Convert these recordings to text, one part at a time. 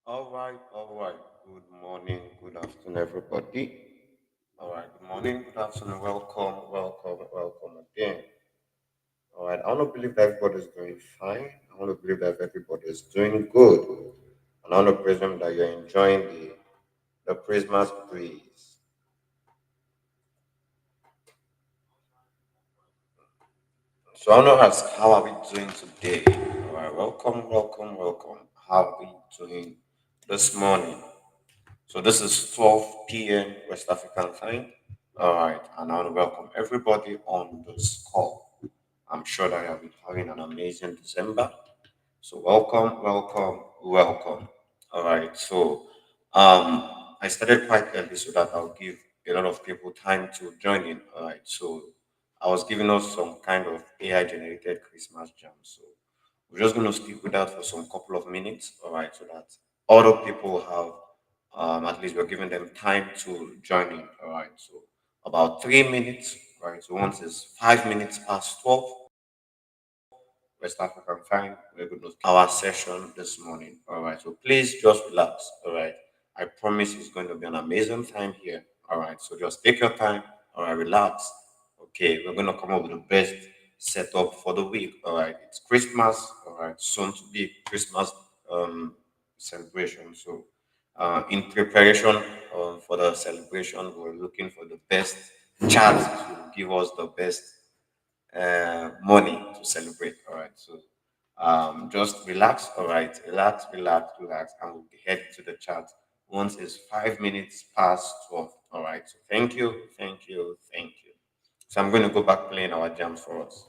All right. Good morning, good afternoon, everybody. All right, good morning, good afternoon, welcome again. All right, I want to believe that everybody's doing fine. I want to believe that everybody is doing good. And I want to presume that you're enjoying the Christmas breeze. So I want to ask, how are we doing today? All right, welcome. How are we doing this morning? So this is 12 p.m. West African time. All right, and I want to welcome everybody on this call. I'm sure that you have been having an amazing December. So welcome. All right, so I started quite early so that I'll give a lot of people time to join in. All right, so I was giving us some kind of AI generated Christmas jam. So we're just going to stick with that for some couple of minutes. All right, so that other people have at least we're giving them time to join in. All right, so about 3 minutes. Right, so once it's 5 minutes past 12 West African time, we're going to start our session this morning. All right, so please just relax. All right, I promise it's going to be an amazing time here. All right, so just take your time. All right, relax. Okay, we're going to come up with the best setup for the week. All right, it's Christmas. All right, soon to be Christmas um, celebration. So, in preparation for the celebration, we're looking for the best chart to give us the best money to celebrate. All right. So just relax. All right. Relax. And we'll be heading to the chat once it's 5 minutes past 12. All right. So thank you. So I'm going to go back playing our jams for us.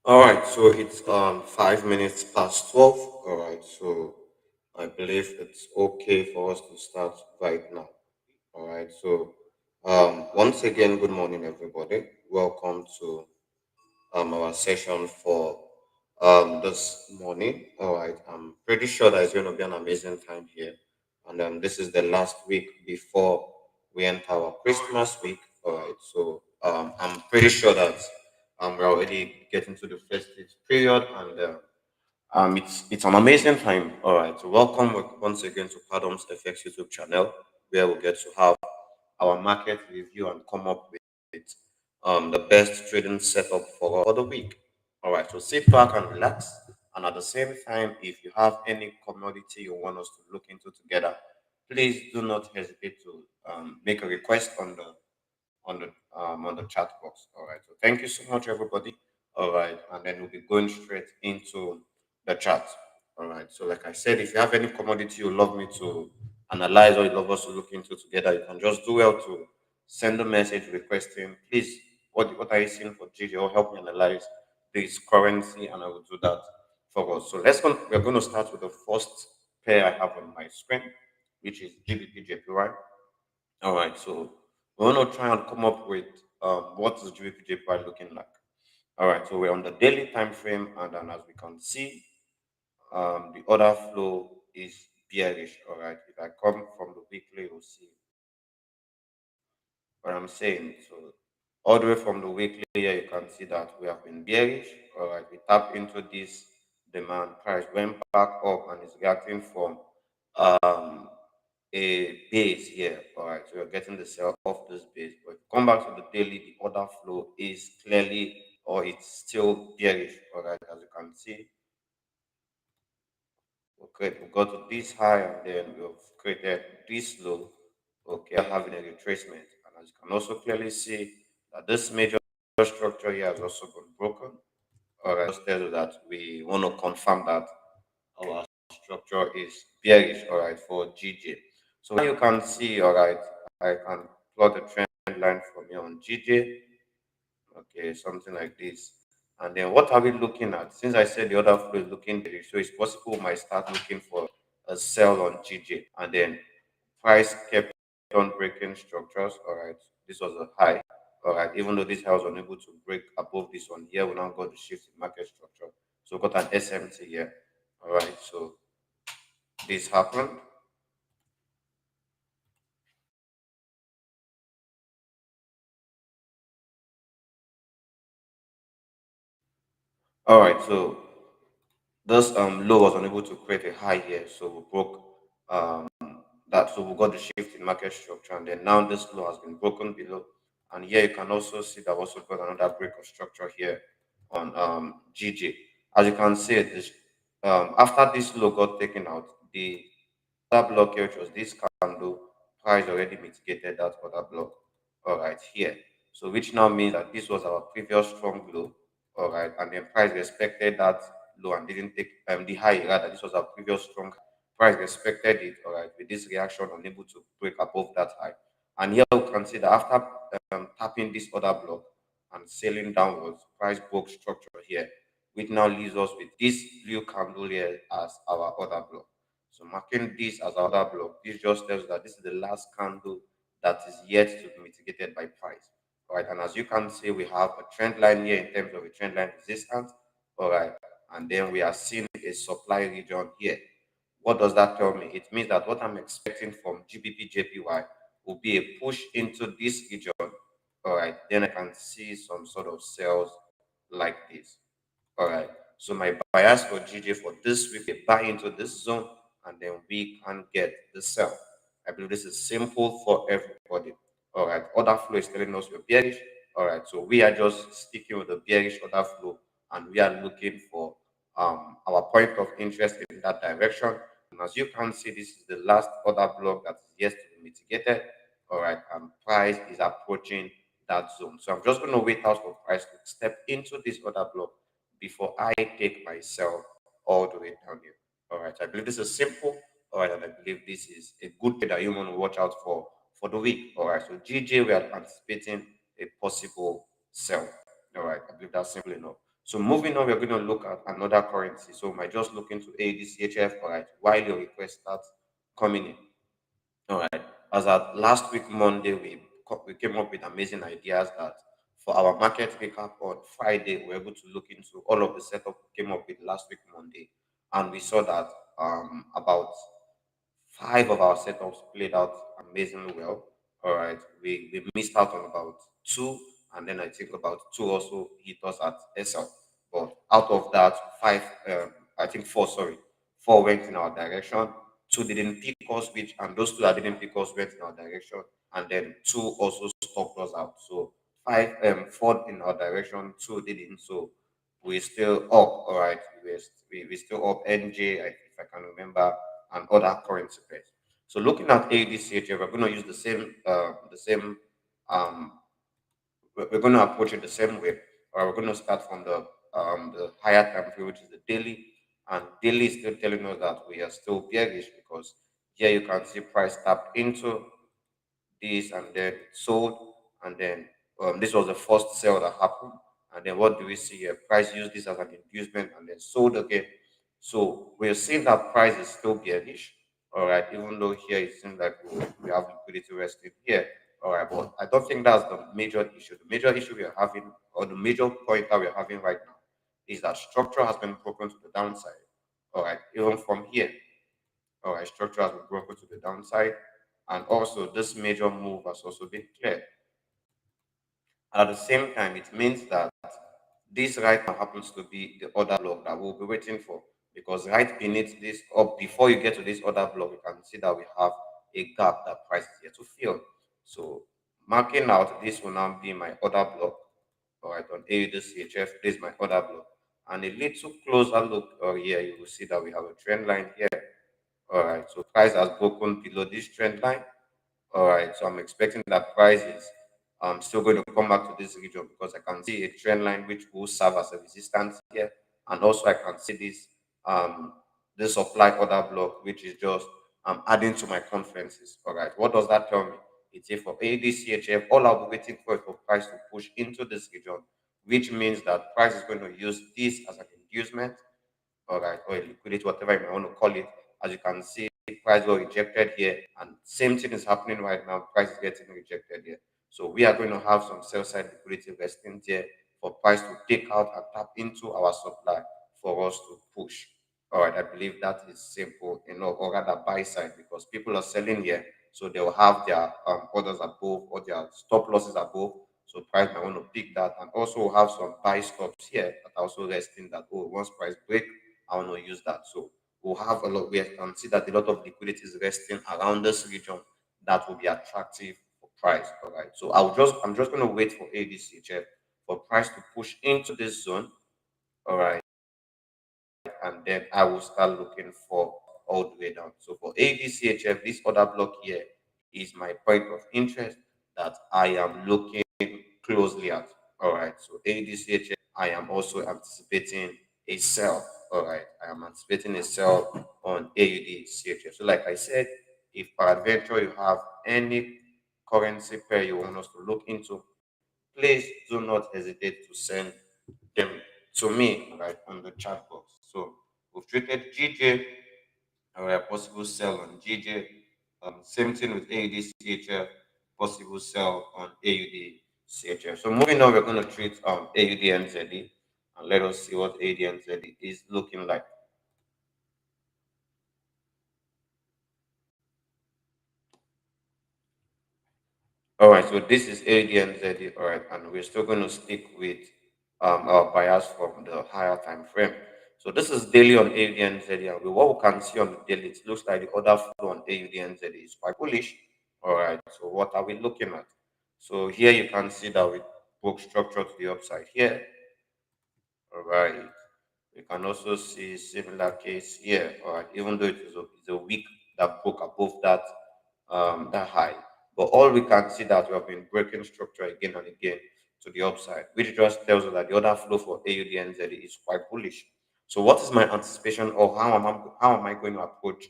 All right, so it's 5 minutes past 12. All right, so I believe it's okay for us to start right now. All right, so once again, good morning, everybody. Welcome to our session for this morning. All right, I'm pretty sure that it's going to be an amazing time here, and this is the last week before we enter our Christmas week. All right, so I'm pretty sure that we're already getting to the festive period, and it's an amazing time. All right, so welcome once again to Padomzfx YouTube channel, where we get to have our market review and come up with the best trading setup for the week. All right, so sit back and relax. And at the same time, if you have any commodity you want us to look into together, please do not hesitate to make a request on the chat box. All right. So thank you so much, everybody. All right, and then we'll be going straight into the chat. All right. So like I said, if you have any commodity you love me to analyze or you love us to look into together, you can just do well to send a message requesting, please, what are you seeing for GJ or help me analyze this currency, and I will do that for us. So we're going to start with the first pair I have on my screen, which is GBP All right, so we want to try and come up with what is GBP looking like. All right, so we're on the daily time frame, and then as we can see, the order flow is bearish. All right, if I come from the weekly, you'll see what I'm saying. So all the way from the weekly here, you can see that we have been bearish. All right, we tap into this demand price, went back up, and is reacting from um, a base here. All right, so you're getting the sell off this base. But if you come back to the daily, the order flow is clearly or it's still bearish. All right, as you can see, okay, we got to this high and then we've created this low. Okay, having a retracement, and as you can also clearly see that this major structure here has also been broken. All right, just tell you that we want to confirm that our structure is bearish, all right, for GJ. So you can see, all right, I can plot a trend line from here on GJ, okay, something like this. And then what are we looking at? Since I said the other flow is looking bearish, so it's possible we might start looking for a sell on GJ. And then price kept on breaking structures, all right. This was a high, all right. Even though this high was unable to break above this one here, we now got the shift in market structure. So we got an SMT here, all right. So this happened. All right, so this low was unable to create a high here, so we broke um that. So we got the shift in market structure, and then now this low has been broken below. And here you can also see that we also got another break of structure here on GJ. As you can see, this after this low got taken out, the other block here, which was this candle, price already mitigated that other block. All right, here. So which now means that this was our previous strong low. All right, and then price respected that low and didn't take the high, rather. This was our previous strong price respected it. All right, with this reaction unable to break above that high. And here we can see that after tapping this other block and sailing downwards, price broke structure here, which now leaves us with this blue candle here as our other block. So marking this as our other block, this just tells us that this is the last candle that is yet to be mitigated by price. All right, and as you can see, we have a trend line here in terms of a trend line resistance. All right, and then we are seeing a supply region here. What does that tell me? It means that what I'm expecting from GBP will be a push into this region. All right, then I can see some sort of sales like this. All right. So my bias for GJ for this week, we buy into this zone and then we can get the sell. I believe this is simple for everybody. All right. Order flow is telling us we're bearish. All right. So we are just sticking with the bearish order flow and we are looking for our point of interest in that direction. And as you can see, this is the last order block that is yet to be mitigated. All right. And price is approaching that zone. So I'm just going to wait out for price to step into this order block before I take myself all the way down here. All right, I believe this is simple. All right, and I believe this is a good trade that you want to watch out for the week. All right, so GJ, we are anticipating a possible sell. All right, I believe that's simple enough. So moving on, we're going to look at another currency. So I might just look into ADCHF, all right, while your request starts coming in. All right. As at last week Monday, we came up with amazing ideas that for our market recap on Friday, we were able to look into all of the setup we came up with last week Monday, and we saw that about five of our setups played out amazingly well. All right, we missed out on about two, and then I think about two also hit us at SL. But out of that, five, I think four, sorry, four went in our direction. Two didn't pick us, which and those two that didn't pick us went in our direction, and then two also stopped us out. So five, four in our direction, two didn't. So we're still up. All right, we still up. NJ, if I can remember, and other currency pairs. So looking at ADCHF, we're going to use the same um, we're going to approach it the same way. Or we're going to start from the higher time frame, which is the daily, and daily is still telling us that we are still bearish because here you can see price tapped into this and then sold, and then this was the first sale that happened. And then what do we see here? Price used this as an inducement and then sold again. So we're seeing that price is still bearish, all right, even though here it seems like we have liquidity resting here, all right, but I don't think that's the major issue. The major issue we are having, or the major point that we're having right now, is that structure has been broken to the downside, all right, even from here. All right, structure has been broken to the downside, and also this major move has also been cleared. At the same time, it means that this right now happens to be the other block that we'll be waiting for, because right beneath this, or before you get to this other block, you can see that we have a gap that price is here to fill. So marking out, this will now be my other block. All right, on AUDCHF, this is my other block. And a little closer look here, you will see that we have a trend line here. All right, so price has broken below this trend line. All right, so I'm expecting that price is still going to come back to this region because I can see a trend line which will serve as a resistance here, and also I can see um this supply order block which is just adding to my conferences. All right, what does that tell me? It's if for ADCHF, all I'll be waiting for is for price to push into this region, which means that price is going to use this as an inducement, all right, or a liquidity, whatever you may want to call it. As you can see, price got rejected here, and same thing is happening right now. Price is getting rejected here. So we are going to have some sell side liquidity resting here for price to take out and tap into our supply for us to push. All right, I believe that is simple enough, or rather buy side, because people are selling here, so they will have their orders above or their stop losses above. So price might want to pick that, and also we'll have some buy stops here that are also resting that, oh, once price break, I want to use that. So we'll have a lot. We can see that a lot of liquidity is resting around this region that will be attractive for price. All right. So I'm just going to wait for ADCHF for price to push into this zone. All right, and then I will start looking for all the way down. So for ADCHF, this other block here is my point of interest that I am looking closely at. All right. So ADCHF, I am also anticipating a sell. All right. I am anticipating a sell on AUDCHF. So like I said, if peradventure you have any currency pair you want us to look into, please do not hesitate to send them to me right on the chat box. So we've treated GJ, a possible sell on GJ. Same thing with AUDCHF, possible sell on AUDCHF. So moving on, we're going to treat AUDNZD, and let us see what AUDNZD is looking like. All right, so this is ADNZ, all right, and we're still going to stick with our bias from the higher time frame. So this is daily on ADNZ, and what we can see on the daily, it looks like the order flow on AUDNZ is quite bullish. All right, so what are we looking at? So here you can see that we broke structure to the upside here. All right, you can also see similar case here, all right, even though it's a week that broke above that high. But all we can see that we have been breaking structure again and again to the upside, which just tells us that the order flow for AUDNZ is quite bullish. So what is my anticipation, or how am I going to approach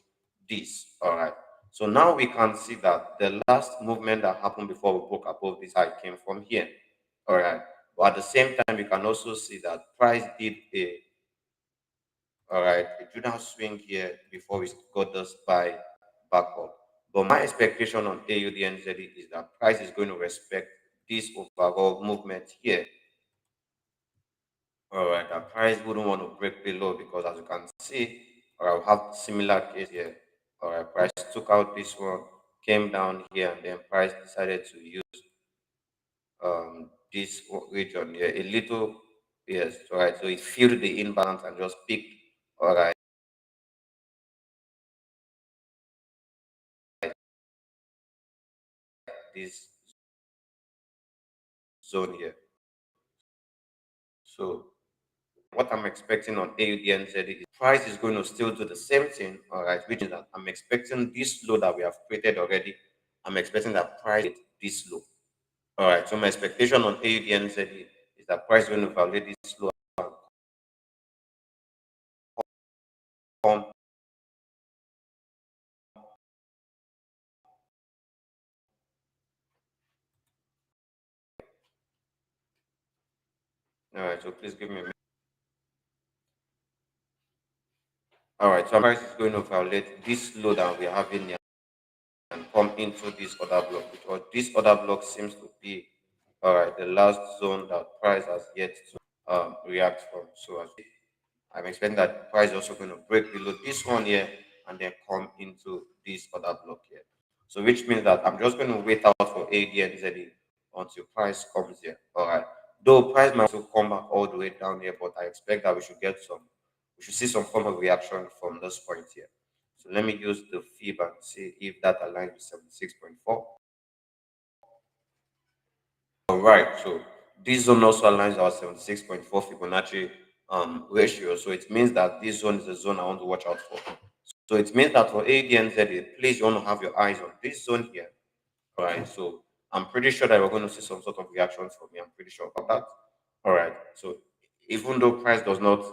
this? All right. So now we can see that the last movement that happened before we broke above this high came from here. All right. But at the same time, you can also see that price did a all right, it did not swing here before we got this buy back up. But my expectation on AUDNZD is that price is going to respect this overall movement here. All right, the price wouldn't want to break below because as you can see, or I'll have similar case here. All right, price took out this one, came down here, and then price decided to use this region here a little. Yes, all right. So it filled the imbalance and just picked. All right, this zone here. So what I'm expecting on AUDNZ is price is going to still do the same thing, all right, which is that I'm expecting this low that we have created already. I'm expecting that price is this low. All right, so my expectation on AUDNZ is that price is going to violate this low and come. All right, so please give me a minute. All right, so price is going to violate this low that we are having here and come into this other block because this other block seems to be all right the last zone that price has yet to react from. So as I'm expecting that price is also going to break below this one here and then come into this other block here. So which means that I'm just going to wait out for AD and ZD until price comes here. All right. Though price might also come back all the way down here, but I expect that we should see some form of reaction from this point here. So let me use the fib and see if that aligns with 76.4. All right, so this zone also aligns our 76.4 Fibonacci ratio. So it means that this zone is a zone I want to watch out for. So it means that for ADNZ, please you want to have your eyes on this zone here. All right, so I'm pretty sure that we're going to see some sort of reaction from me. I'm pretty sure about that. All right, so even though price does not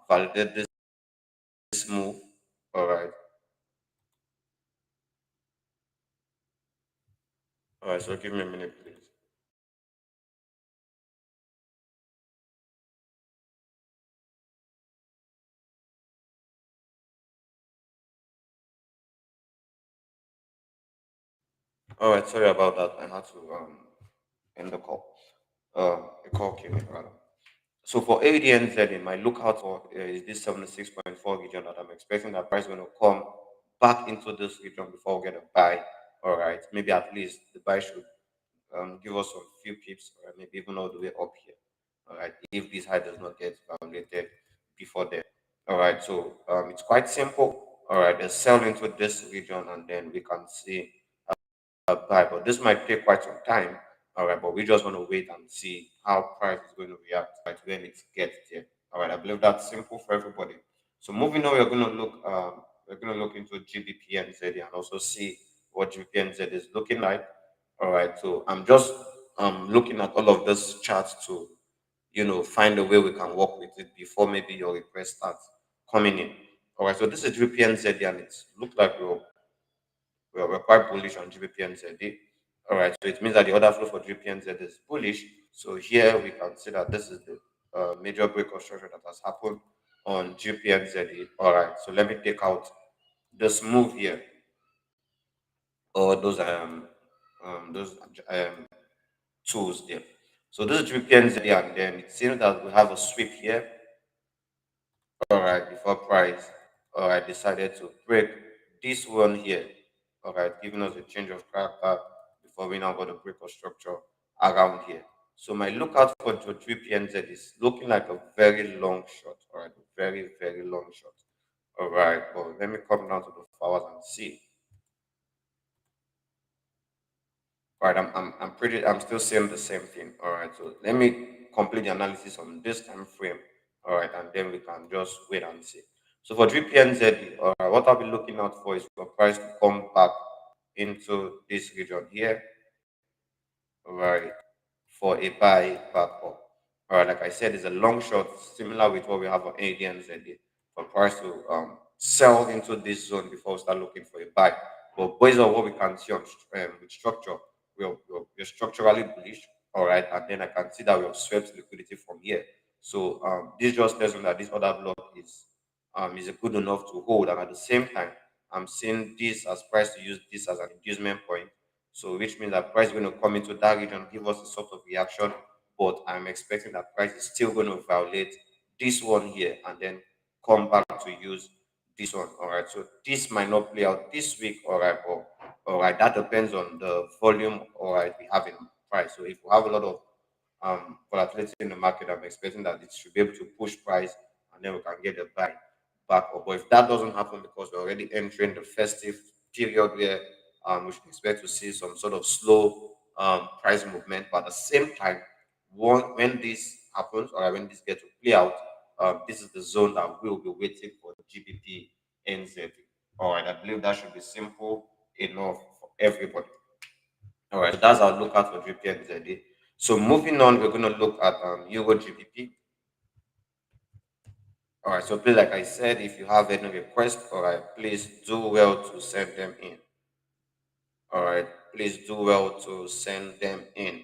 validate this move, all right, so give me a minute, please. All right, sorry about that. I had to end the call. A call came in rather. So for ADNZ, my lookout for is this 76.4 region that I'm expecting that price going to come back into this region before we get a buy. All right, maybe at least the buy should give us some few pips, or maybe even all the way up here. All right, if this high does not get violated before then. All right, so it's quite simple. All right, let's sell into this region and then we can see buy, but this might take quite some time. All right, but we just want to wait and see how price is going to react right when it gets there. All right, I believe that's simple for everybody. So moving on, we're going to look into GBPNZ and also see what GBPNZ is looking like. All right, so I'm just looking at all of those charts to find a way we can work with it before maybe your request starts coming in. All right, so this is GBPNZ and it looks like we're quite bullish on GBP All right, so it means that the order flow for GBP is bullish. So here we can see that this is the major break of structure that has happened on GBP All right, so let me take out this move here or those tools there. So this is GBP and then it seems that we have a sweep here. All right, before price, all right, decided to break this one here. All right, giving us a change of character before we now got a break of structure around here. So my lookout for the 3PNZ is looking like a very long shot. All right, a very, very long shot. All right, well, let me come down to the hours and see. All right, I'm still saying the same thing. All right, so let me complete the analysis on this time frame. All right, and then we can just wait and see. So for 3PNZ, all right, what I'll be looking out for is for price to come back into this region here, all right, for a buy back up. All right, like I said, it's a long shot, similar with what we have on ADNZ for price to sell into this zone before we start looking for a buy. But based on what we can see on with structure, we're structurally bullish. All right, and then I can see that we have swept liquidity from here. So this just tells me that this other block is good enough to hold, and at the same time, I'm seeing this as price to use this as an inducement point. So which means that price is going to come into that region, give us a sort of reaction, but I'm expecting that price is still going to violate this one here and then come back to use this one. All right, so this might not play out this week. All right, or all right, that depends on the volume. All right, we have in price. So if we have a lot of volatility in the market, I'm expecting that it should be able to push price and then we can get the buy back up. But if that doesn't happen because we're already entering the festive period where we should expect to see some sort of slow price movement, but at the same time, when this happens or when this gets to play out, this is the zone that we'll be waiting for the GBP NZ. All right, I believe that should be simple enough for everybody. All right, so that's our lookout for GBP NZD. So moving on, we're going to look at Euro GBP. All right, so please, like I said, if you have any requests, all right, please do well to send them in. All right, please do well to send them in.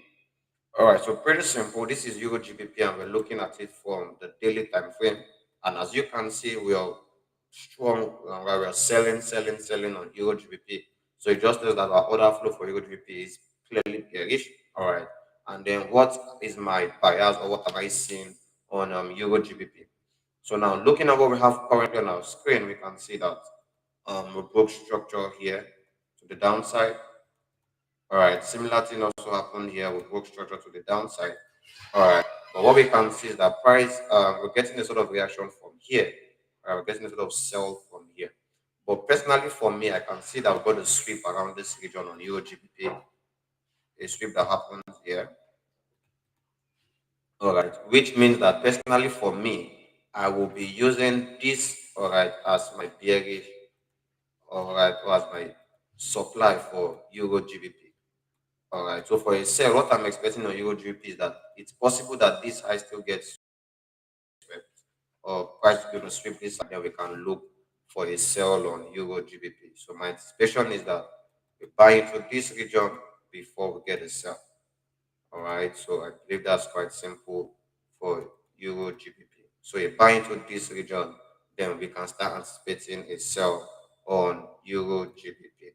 All right, so pretty simple. This is Euro GBP, and we're looking at it from the daily time frame. And as you can see, we are strong. We are selling on Euro GBP. So it just tells that our order flow for Euro GBP is clearly bearish. All right, and then what is my bias or what have I seen on Euro GBP? So now looking at what we have currently on our screen, we can see that we broke structure here to the downside. All right, similar thing also happened here. We broke structure to the downside. All right, but what we can see is that price, we're getting a sort of reaction from here. We're getting a sort of sell from here. But personally, for me, I can see that we've got a sweep around this region on Euro GBP, a sweep that happens here. All right, which means that personally for me, I will be using this, all right, as my bearish, all right, or as my supply for Euro GBP. All right. So for a sell, what I'm expecting on Euro GBP is that it's possible that this high still gets swept, or price is going to sweep this, and then we can look for a sell on Euro GBP. So my anticipation is that we buy into this region before we get a sell. All right. So I believe that's quite simple for Euro GBP. So you buy into this region, then we can start anticipating a sell on Euro GBP.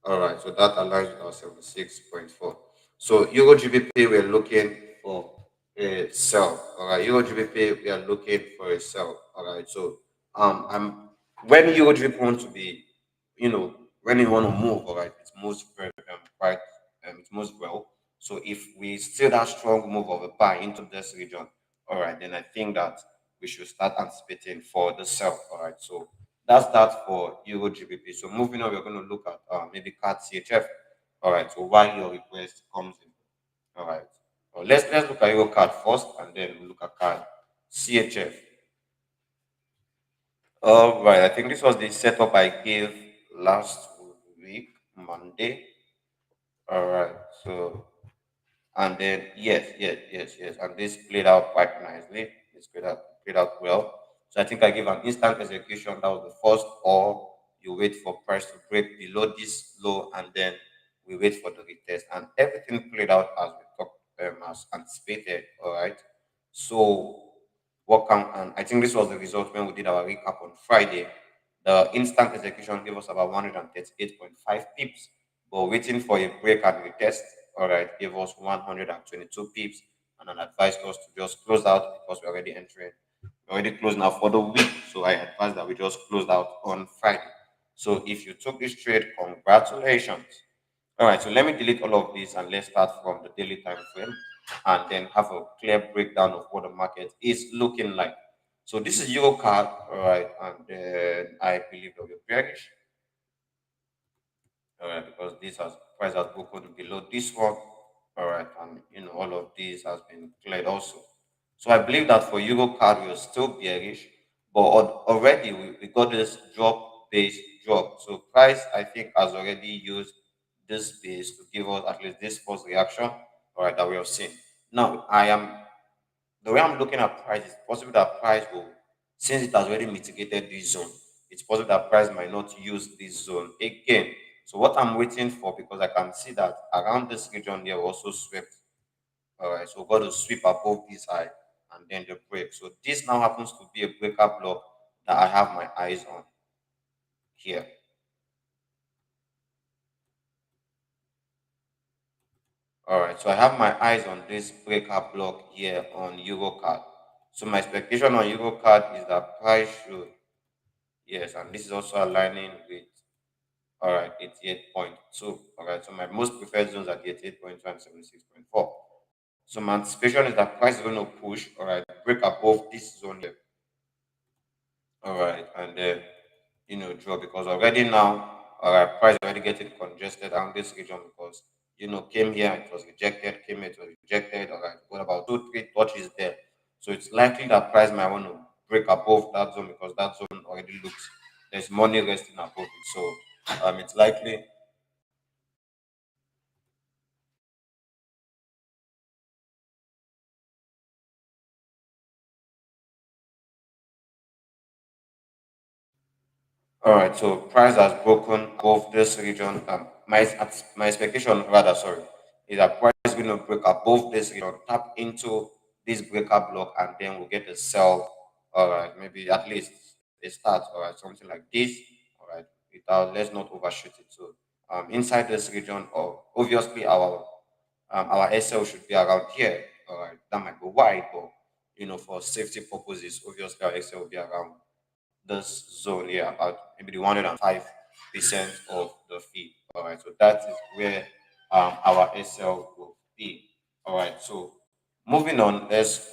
All right, so that aligns with our 76.4. So Euro GBP, we're looking for a sell. All right, Euro GBP, we are looking for a sell. All right, so I'm when Euro GBP wants to be, when you want to move, all right, it moves very quite, it moves well. So if we see that strong move of a buy into this region, all right, then I think that we should start anticipating for the sell. All right, so that's that for Euro GBP. So moving on, we're going to look at maybe CAD CHF. All right. So while your request comes in, all right. Well, let's look at Euro CAD first, and then we'll look at CAD CHF. All right. I think this was the setup I gave last week, Monday. All right. So and then yes. And this played out quite nicely. It's played out well. So I think I gave an instant execution. That was the first, or you wait for price to break below this low and then we wait for the retest. And everything played out as we talked as anticipated. All right. So what can and I think this was the result when we did our recap on Friday. The instant execution gave us about 138.5 pips, but waiting for a break and retest, all right, gave us 122 pips, and then advised us to just close out because we're already entering, we're already closed now for the week. So I advised that we just closed out on Friday. So if you took this trade, congratulations. All right, so let me delete all of this and let's start from the daily time frame and then have a clear breakdown of what the market is looking like. So this is Euro card, all right, and then I believe that we're bearish, all right, because this has price has broken below this one, all right, and all of this has been cleared also. So I believe that for Euro card we're still bearish, but already we got this drop base drop. So price I think has already used this base to give us at least this first reaction, all right, that we have seen. Now the way I'm looking at price, it's possible that price will, since it has already mitigated this zone, it's possible that price might not use this zone again. So what I'm waiting for, because I can see that around this region here also swept. All right, so got to sweep above this high and then the break. So this now happens to be a breaker block that I have my eyes on here. All right, so I have my eyes on this breaker block here on Eurocard. So my expectation on Eurocard is that price should, yes, and this is also aligning with, all right, 88.2. All right, so my most preferred zones are 88.2 and 76.4. So my anticipation is that price is going to push, all right, break above this zone here. All right, and then draw, because already now our price already getting congested around this region, because came here, it was rejected, came here, it was rejected. All right, got about 2 3 touches there. So it's likely that price might want to break above that zone, because that zone already looks, there's money resting above it. So it's likely. All right, so price has broken above this region. My expectation, rather, sorry, is that price is going to break above this region, tap into this breaker block, and then we'll get a sell. All right, maybe at least a start. All right, something like this. All right, without, let's not overshoot it. So inside this region, or obviously our SL should be around here. All right, that might be wide, but for safety purposes, obviously our SL will be around this zone here, about maybe the 105% of the fee. All right, so that is where our SL will be. All right, so moving on, let's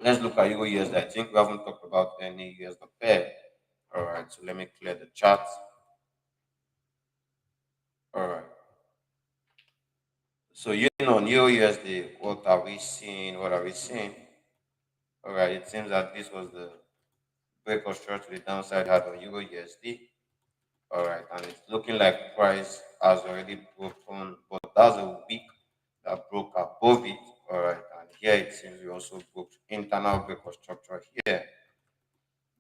look at Euro USD. I think we haven't talked about any USD pair. All right, so let me clear the chart. All right, so on Euro USD, what are we seeing? What are we seeing? All right, it seems that this was the break of short to the downside had on Euro USD. All right, and it's looking like price has already broken, but that's a week that broke above it. All right, and here it seems we also broke internal break of structure here.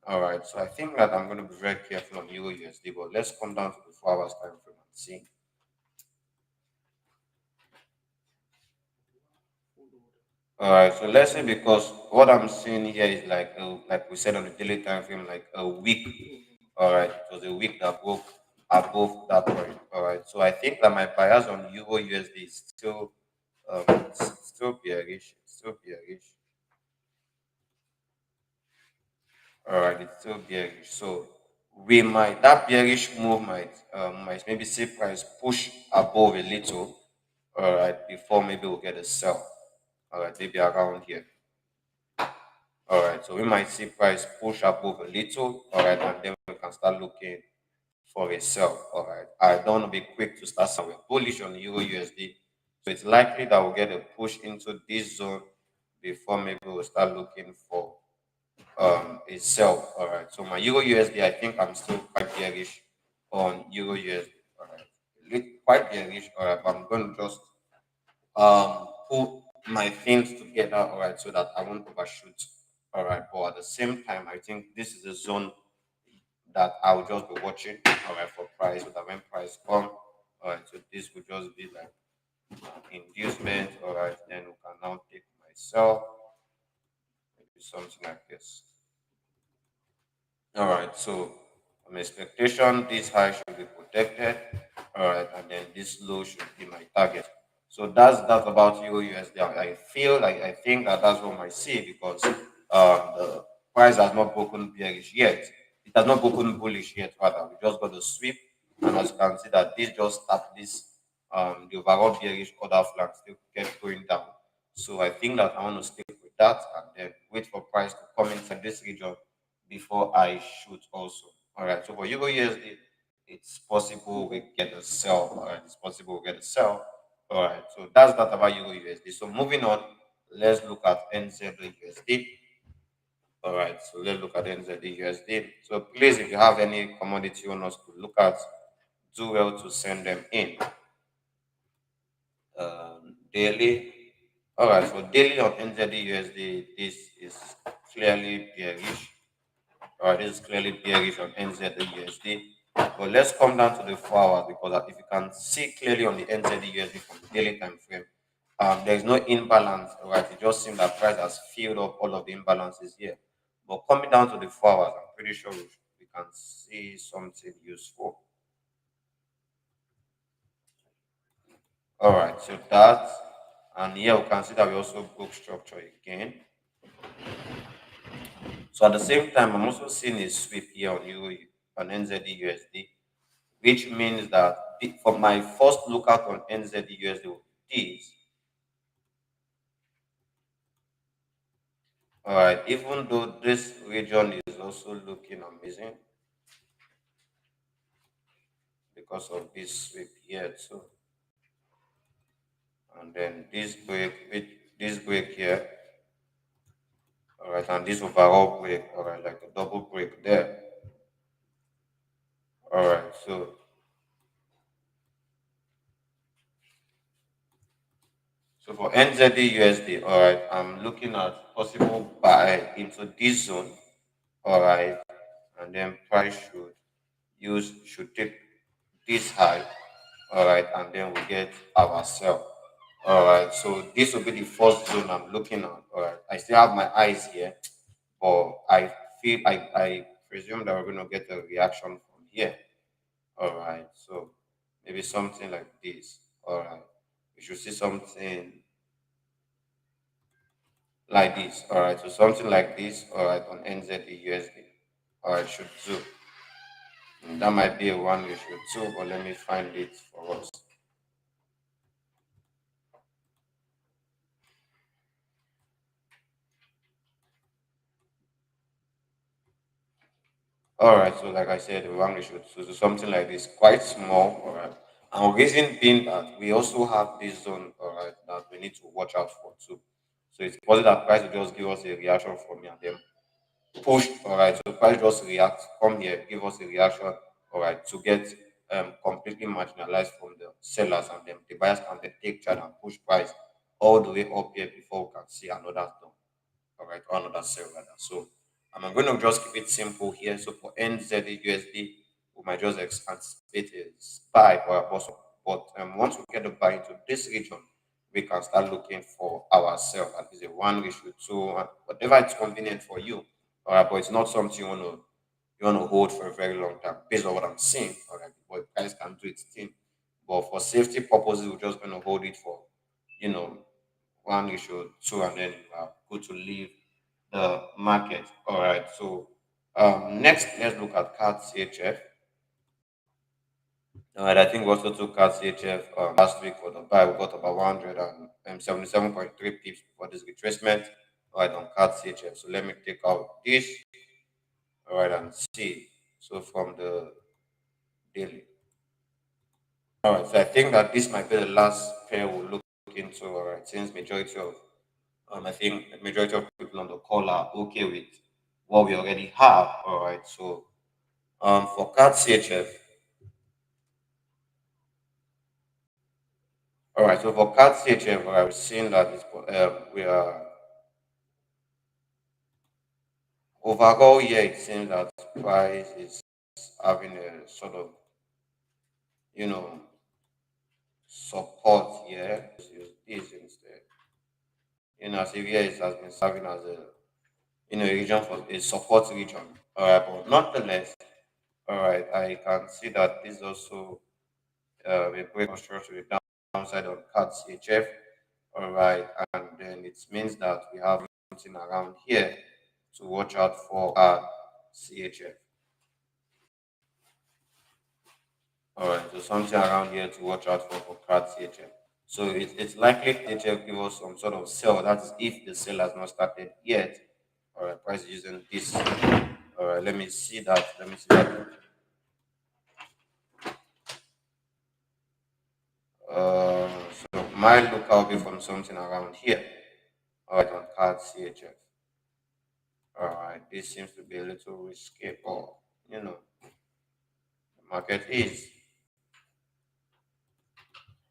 All right, so I think that I'm going to be very careful on Euro USD, but let's come down to the 4 hours time frame and see. All right, so let's say, because what I'm seeing here is like we said on the daily time frame, like a week. All right, it was a week that broke above that point. All right, so I think that my bias on Euro USD is still bearish, still bearish. All right, it's still bearish. So we might, that bearish move might maybe see price push above a little. All right, before maybe we'll get a sell. All right, maybe around here. All right, so we might see price push above a little. All right, and then we can start looking for a sell. All right, I don't want to be quick to start selling. We're bullish on Euro USD, so it's likely that we'll get a push into this zone before maybe we'll start looking for a sell. All right, so my Euro USD, I think I'm still quite bearish on Euro USD. All right, quite bearish. All right, but I'm going to just put my things together, all right, so that I won't overshoot. All right, but at the same time, I think this is a zone that I'll just be watching, all right, for price, so that when price come, all right, so this will just be like inducement, all right, then we can now take myself, maybe something like this. All right, so my expectation, this high should be protected. All right, and then this low should be my target. So that's about Euro USD. I feel like, I think that that's what I see, because the price has not broken bearish yet. It has not broken bullish yet. Rather, we just got a sweep, and as you can see that this just started this the overall bearish order flag still kept going down. So I think that I want to stick with that and then wait for price to come inside this region before I shoot also. All right. So for Euro USD, it's possible we get a sell. All right. It's possible we get a sell. All right. So that's that about Euro USD. So moving on, let's look at NZD USD. All right. So let's look at NZD USD. So please, if you have any commodity you want us to look at, do well to send them in. Daily. All right. So daily on NZD USD, this is clearly bearish. All right, this is clearly bearish on NZD USD. But let's come down to the 4 hours because if you can see clearly on the NZD from the daily time frame, there is no imbalance, right? It just seems that price has filled up all of the imbalances here. But coming down to the 4 hours, I'm pretty sure we can see something useful. All right, so that, and here we can see that we also broke structure again. So at the same time, I'm also seeing a sweep here on Euro on NZD which means that for my first lookout on NZD will be this. All right, even though this region is also looking amazing because of this sweep here too, and then this break here, all right, and this overall break, all right, like a double break there. All right, so for NZD all right, I'm looking at possible buy into this zone, all right, and then price should take this high, all right, and then we get our sell. All right, so this will be the first zone I'm looking at. All right, I still have my eyes here, but I presume that we're going to get a reaction from here. All right, so maybe something like this. All right, we should see something like this. All right, so something like this. All right, on NZD. All right, should do. That might be a one we should do, but let me find it for us. All right, so like I said, the one ratio two, so something like this, quite small, all right. And reason being that we also have this zone, all right, that we need to watch out for too. So it's possible that price will just give us a reaction from here and then push, all right. So price just react, come here, give us a reaction, all right, to get completely marginalized from the sellers, and then the buyers can then take charge and push price all the way up here before we can see another down, all right, or another sell rather. So I'm going to just keep it simple here. So for NZD we might just anticipate a buy or a bust. But once we get the buy into this region, we can start looking for ourselves. That is a one ratio two, and whatever it's convenient for you. All right, but it's not something you want to hold for a very long time based on what I'm seeing. All right, but guys can do its thing. But for safety purposes, we're just going to hold it for, you know, one issue, two, and then go to leave the market. All right. So next, let's look at CAD CHF. All right. I think we also took CAD CHF last week for the buy. We got about 177.3 pips for this retracement. All right, on CAD CHF. So let me take out this. All right, and see. So from the daily. All right. So I think that this might be the last pair we'll look into. All right, since majority of I think the majority of people on the call are okay with what we already have. All right. So for CAD CHF, all right. So for CAD CHF, I've seen that we are overall here. It seems that price is having a sort of, you know, support here. Let's use this instead. As if here it has been serving as a, a region for a support region. All right. But nonetheless, all right, I can see that this also a break construction to the downside on CAD CHF. All right, and then it means that we have something around here to watch out for CHF. All right, so something around here to watch out for CAD CHF. So it's likely CHF give us some sort of sell. That is if the sale has not started yet. All right, price is using this. All right, let me see that. Let me see that. So my lookout will be from something around here. All right, on CAD CHF. All right, this seems to be a little risky, but the market is.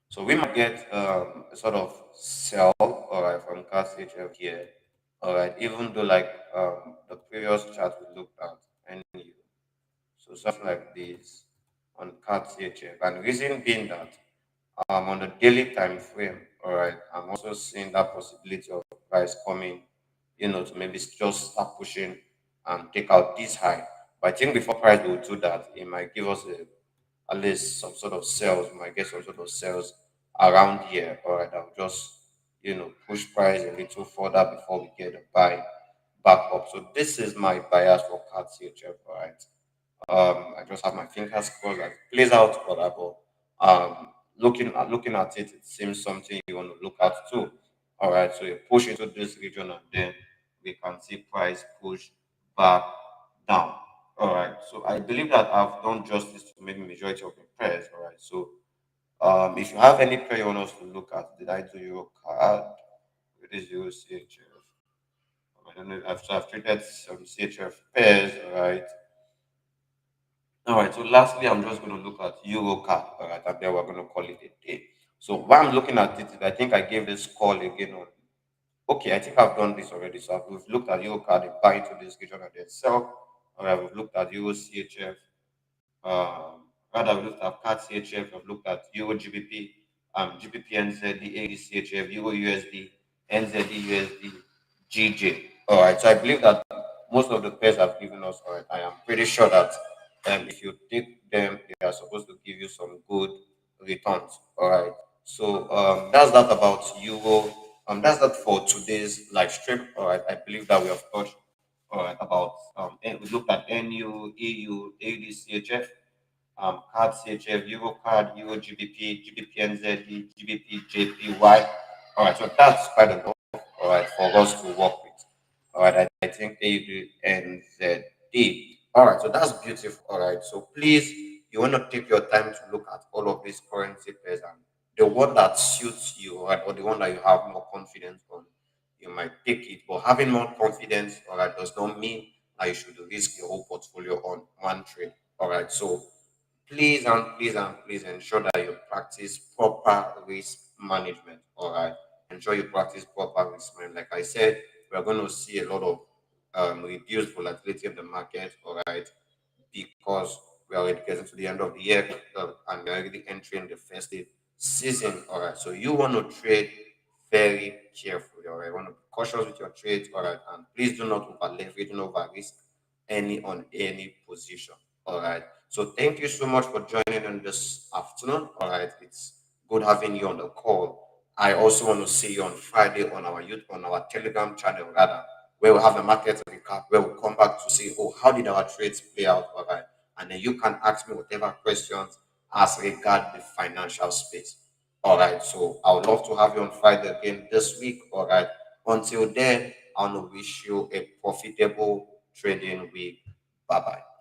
So we might get a sort of sell, all right, from cash HF here, all right, even though like the previous chart we looked at, and so something like this, on CAD CHF. And reason being that on the daily time frame, all right, I'm also seeing that possibility of price coming, to maybe just start pushing and take out this high. But I think before price will do that, it might give us at least some sort of sales. We might get some sort of sales around here. All right, I'll just push price a little further before we get a buy back up. So this is my bias for CAD CHF. All right. I just have my fingers crossed that it plays out for that. But looking at it, it seems something you want to look at too. All right, so you push into this region, and then we can see price push back down. All right, so I believe that I've done justice to maybe majority of the pairs. All right, so if you have any pair you want us to look at, did I do your card? It is your CHF. I don't know. I've treated some CHF pairs. All right. All right, so lastly, I'm just going to look at Eurocard, all right, and then we're going to call it a day. So while I'm looking at it, I think I gave this call again on. Okay, I think I've done this already. So we've looked at Eurocard, and buy into this region and then sell. All right, we've looked at Euro CHF, rather, we looked at CAD CHF, we've looked at Euro GBP, GBP NZD, AD CHF, Euro USD, NZD USD, GJ. All right, so I believe that most of the pairs have given us, all right, I am pretty sure that if you take them, they are supposed to give you some good returns. All right, so that's that about Euro. That's that for today's live stream. All right, I believe that we have touched all right about and we looked at NU, EU, AD, CHF, CAD, CHF, Euro card, Euro GBP, GBP NZD, GBP JPY. All right, so that's quite enough. All right, for us to work with. All right, I think AD, NZD. All right, so that's beautiful. All right, so please, you want to take your time to look at all of these currency pairs and the one that suits you, all right, or the one that you have more confidence on, you might take it. But having more confidence, all right, does not mean that you should risk your whole portfolio on one trade. All right, so please ensure that you practice proper risk management. All right, ensure you practice proper risk management. Like I said, we're going to see a lot of reduced volatility in the market. All right, because we are already getting to the end of the year and we're already entering the festive season. All right, so you want to trade very carefully. All right, you want to be cautious with your trades. All right, and please do not over leverage, do not over risk any position. All right. So thank you so much for joining in this afternoon. All right, it's good having you on the call. I also want to see you on Friday on our youth on our Telegram channel rather, where we'll have a market recap where we'll come back to see, oh, how did our trades play out? All right. And then you can ask me whatever questions as regard the financial space. All right. So I would love to have you on Friday again this week. All right. Until then, I want to wish you a profitable trading week. Bye bye.